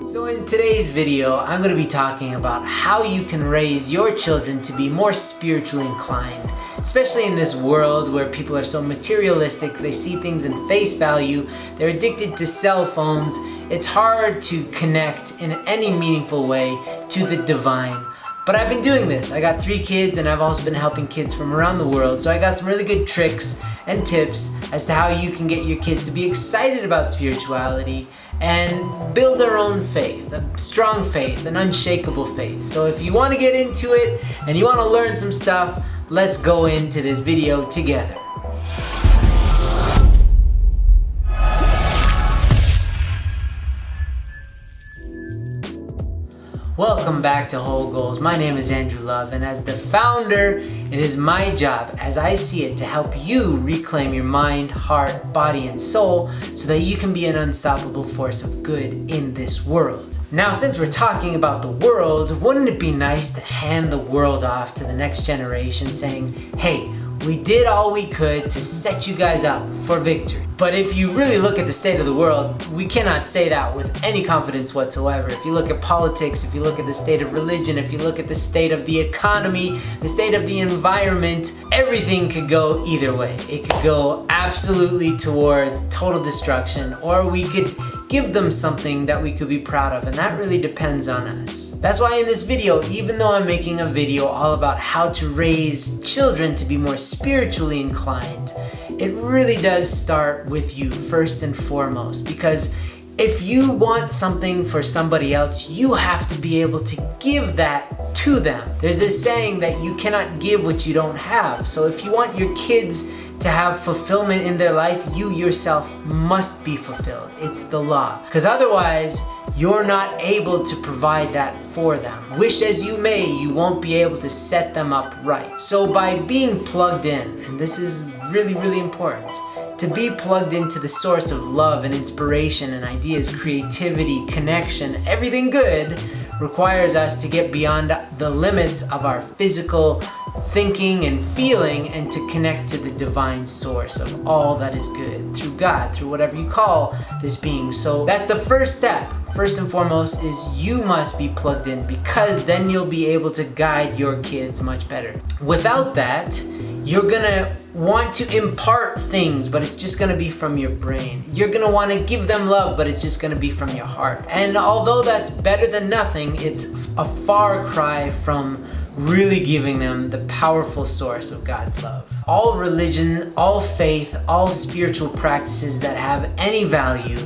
So in today's video, I'm going to be talking about how you can raise your children to be more spiritually inclined, especially in this world where people are so materialistic, they see things in face value, they're addicted to cell phones. It's hard to connect in any meaningful way to the divine. But I've been doing this. I got 3 kids and I've also been helping kids from around the world. So I got some really good tricks and tips as to how you can get your kids to be excited about spirituality and build their own faith, a strong faith, an unshakable faith. So if you want to get into it and you want to learn some stuff, let's go into this video together. Welcome back to Whole Goals. My name is Andrew Love, and as the founder, it is my job, as I see it, to help you reclaim your mind, heart, body, and soul so that you can be an unstoppable force of good in this world. Now, since we're talking about the world, wouldn't it be nice to hand the world off to the next generation saying, hey, we did all we could to set you guys up for victory. But if you really look at the state of the world, we cannot say that with any confidence whatsoever. If you look at politics, if you look at the state of religion, if you look at the state of the economy, the state of the environment, everything could go either way. It could go absolutely towards total destruction, or we could give them something that we could be proud of, and that really depends on us. That's why in this video, even though I'm making a video all about how to raise children to be more spiritually inclined, it really does start with you first and foremost, because if you want something for somebody else, you have to be able to give that to them. There's this saying that you cannot give what you don't have. So if you want your kids to have fulfillment in their life, you yourself must be fulfilled. It's the law. Because otherwise, you're not able to provide that for them. Wish as you may, you won't be able to set them up right. So by being plugged in, and this is really, really important, to be plugged into the source of love and inspiration and ideas, creativity, connection, everything good requires us to get beyond the limits of our physical thinking and feeling and to connect to the divine source of all that is good through God, through whatever you call this being. So that's the first step. First and foremost is you must be plugged in, because then you'll be able to guide your kids much better. Without that, you're gonna want to impart things, but it's just gonna be from your brain. You're gonna wanna give them love, but it's just gonna be from your heart. And although that's better than nothing, it's a far cry from really giving them the powerful source of God's love. All religion, all faith, all spiritual practices that have any value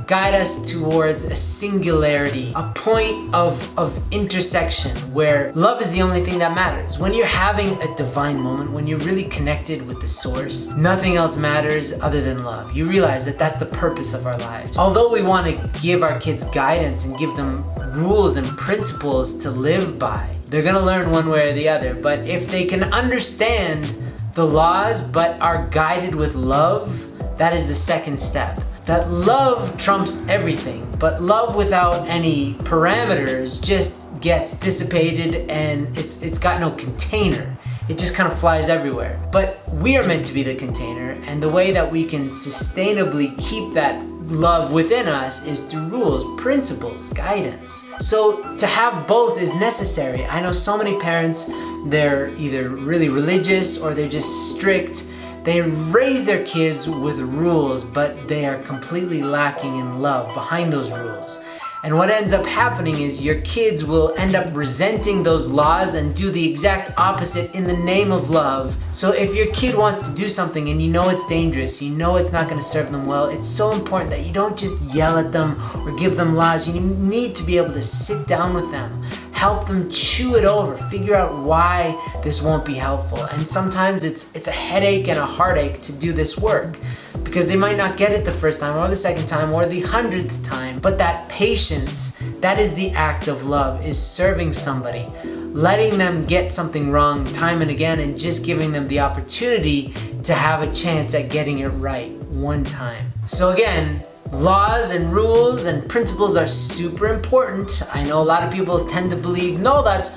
guide us towards a singularity, a point of intersection where love is the only thing that matters. When you're having a divine moment, when you're really connected with the source, nothing else matters other than love. You realize that that's the purpose of our lives. Although we want to give our kids guidance and give them rules and principles to live by, they're gonna learn one way or the other. But if they can understand the laws but are guided with love, that is the second step. That love trumps everything, but love without any parameters just gets dissipated and it's got no container. It just kind of flies everywhere. But we are meant to be the container, and the way that we can sustainably keep that love within us is through rules, principles, guidance. So to have both is necessary. I know so many parents, they're either really religious or they're just strict. They raise their kids with rules, but they are completely lacking in love behind those rules. And what ends up happening is your kids will end up resenting those laws and do the exact opposite in the name of love. So if your kid wants to do something and you know it's dangerous, you know it's not going to serve them well, it's so important that you don't just yell at them or give them laws. You need to be able to sit down with them, help them chew it over, figure out why this won't be helpful. And sometimes it's a headache and a heartache to do this work, because they might not get it the first time or the second time or the 100th time. But that patience, that is the act of love, is serving somebody, letting them get something wrong time and again and just giving them the opportunity to have a chance at getting it right one time. So again, laws and rules and principles are super important. I know a lot of people tend to believe, no, that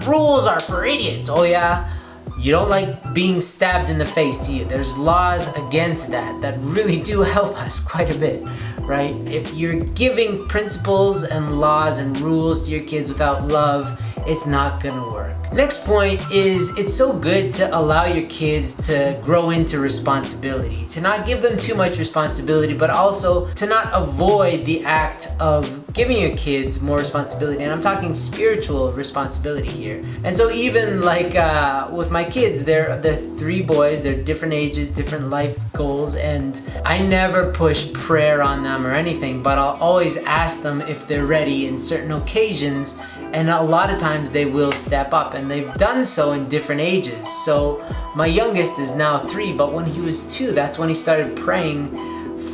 rules are for idiots. Oh yeah? You don't like being stabbed in the face, do you? There's laws against that really do help us quite a bit. right? If you're giving principles and laws and rules to your kids without love, it's not gonna work. Next point is, it's so good to allow your kids to grow into responsibility, to not give them too much responsibility, but also to not avoid the act of giving your kids more responsibility. And I'm talking spiritual responsibility here. And so even like with my kids, they're 3 boys, they're different ages, different life goals, and I never push prayer on them or anything, but I'll always ask them if they're ready in certain occasions. And a lot of times they will step up, and they've done so in different ages. So my youngest is now 3, but when he was 2, that's when he started praying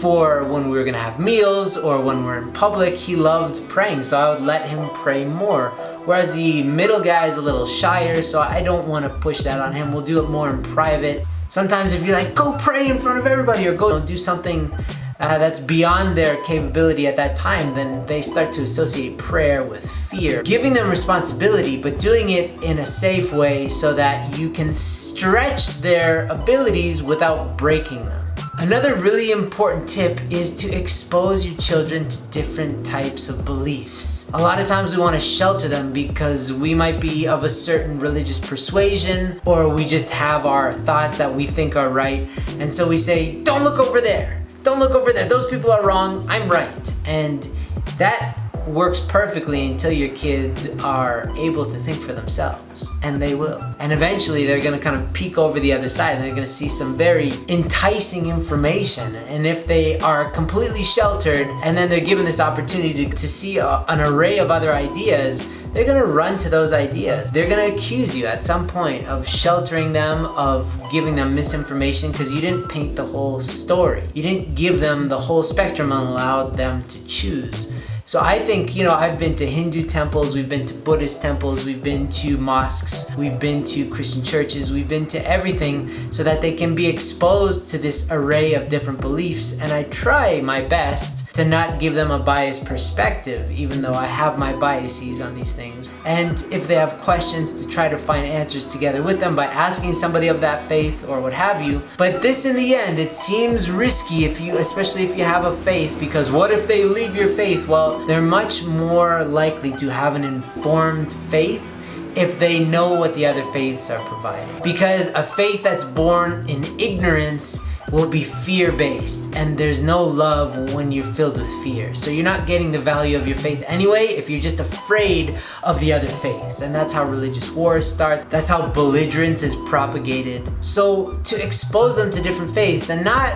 for when we were gonna have meals or when we're in public. He loved praying, so I would let him pray more. Whereas the middle guy is a little shyer, so I don't wanna push that on him. We'll do it more in private. Sometimes if you're like, go pray in front of everybody, or go do something that's beyond their capability at that time, then they start to associate prayer with fear. Giving them responsibility, but doing it in a safe way so that you can stretch their abilities without breaking them. Another really important tip is to expose your children to different types of beliefs. A lot of times we want to shelter them because we might be of a certain religious persuasion, or we just have our thoughts that we think are right. And so we say, don't look over there. Don't look over there. Those people are wrong. I'm right. And that works perfectly until your kids are able to think for themselves, and they will. And eventually they're going to kind of peek over the other side, and they're going to see some very enticing information. And if they are completely sheltered and then they're given this opportunity to see an array of other ideas, they're going to run to those ideas. They're going to accuse you at some point of sheltering them, of giving them misinformation, because you didn't paint the whole story. You didn't give them the whole spectrum and allow them to choose. So I think, I've been to Hindu temples, we've been to Buddhist temples, we've been to mosques, we've been to Christian churches, we've been to everything so that they can be exposed to this array of different beliefs. And I try my best to not give them a biased perspective, even though I have my biases on these things. And if they have questions, to try to find answers together with them by asking somebody of that faith or what have you. But this, in the end, it seems risky especially if you have a faith, because what if they leave your faith? Well, they're much more likely to have an informed faith if they know what the other faiths are providing. Because a faith that's born in ignorance will be fear-based, and there's no love when you're filled with fear. So you're not getting the value of your faith anyway if you're just afraid of the other faiths. And that's how religious wars start. That's how belligerence is propagated. So to expose them to different faiths, and not,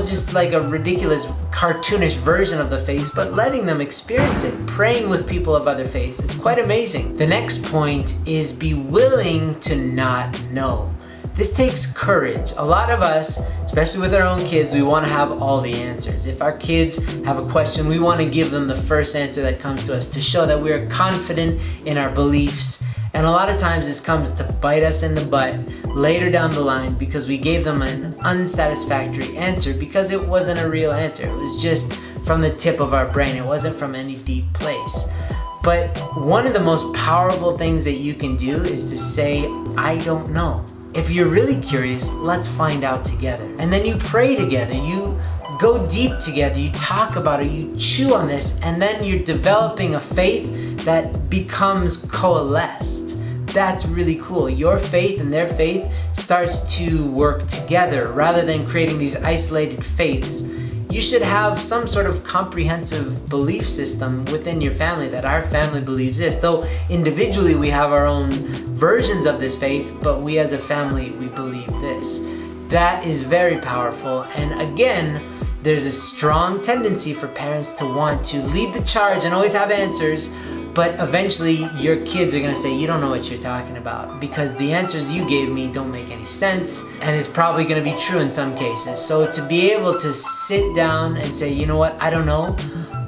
just like a ridiculous cartoonish version of the faith, but letting them experience it, praying with people of other faiths, it's quite amazing. The next point is be willing to not know. This takes courage. A lot of us, especially with our own kids, we want to have all the answers. If our kids have a question, we want to give them the first answer that comes to us to show that we are confident in our beliefs. And a lot of times this comes to bite us in the butt later down the line because we gave them an unsatisfactory answer because it wasn't a real answer. It was just from the tip of our brain. It wasn't from any deep place. But one of the most powerful things that you can do is to say, I don't know. If you're really curious, let's find out together. And then you pray together, you go deep together, you talk about it, you chew on this, and then you're developing a faith that becomes coalesced. That's really cool. Your faith and their faith starts to work together rather than creating these isolated faiths. You should have some sort of comprehensive belief system within your family that our family believes this. Though individually we have our own versions of this faith, but we as a family, we believe this. That is very powerful. And again, there's a strong tendency for parents to want to lead the charge and always have answers, but eventually your kids are going to say, you don't know what you're talking about because the answers you gave me don't make any sense, and it's probably going to be true in some cases. So to be able to sit down and say, you know what, I don't know,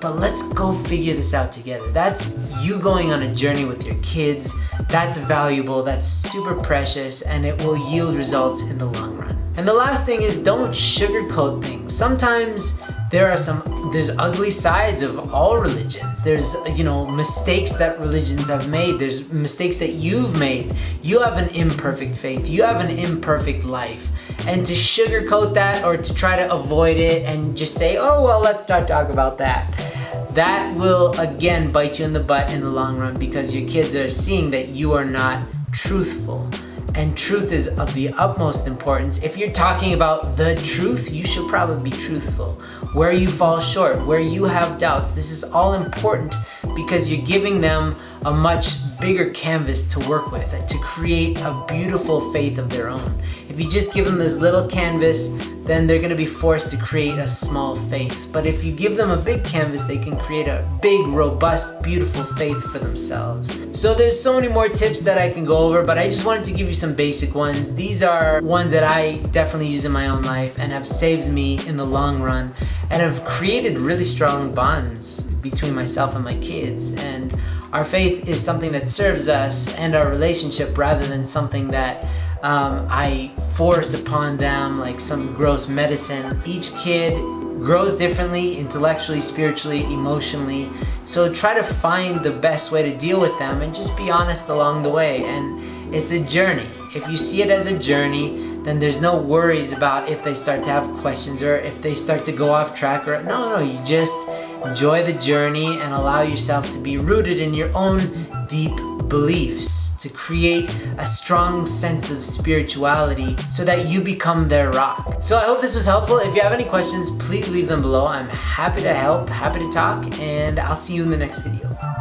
but let's go figure this out together. That's you going on a journey with your kids. That's valuable, that's super precious, and it will yield results in the long run. And the last thing is, don't sugarcoat things. Sometimes there's ugly sides of all religions. There's, mistakes that religions have made. There's mistakes that you've made. You have an imperfect faith. You have an imperfect life. And to sugarcoat that or to try to avoid it and just say, oh, well, let's not talk about that. That will, again, bite you in the butt in the long run, because your kids are seeing that you are not truthful. And truth is of the utmost importance. If you're talking about the truth, you should probably be truthful. Where you fall short, where you have doubts, this is all important, because you're giving them a much bigger canvas to work with, to create a beautiful faith of their own. If you just give them this little canvas, then they're going to be forced to create a small faith. But if you give them a big canvas, they can create a big, robust, beautiful faith for themselves. So there's so many more tips that I can go over, but I just wanted to give you some basic ones. These are ones that I definitely use in my own life and have saved me in the long run and have created really strong bonds between myself and my kids. And our faith is something that serves us and our relationship, rather than something that I force upon them like some gross medicine. Each kid grows differently, intellectually, spiritually, emotionally. So try to find the best way to deal with them and just be honest along the way. And it's a journey. If you see it as a journey, then there's no worries about if they start to have questions or if they start to go off track. Or no, you just enjoy the journey and allow yourself to be rooted in your own deep beliefs, to create a strong sense of spirituality so that you become their rock. So I hope this was helpful. If you have any questions, please leave them below. I'm happy to help, happy to talk, and I'll see you in the next video.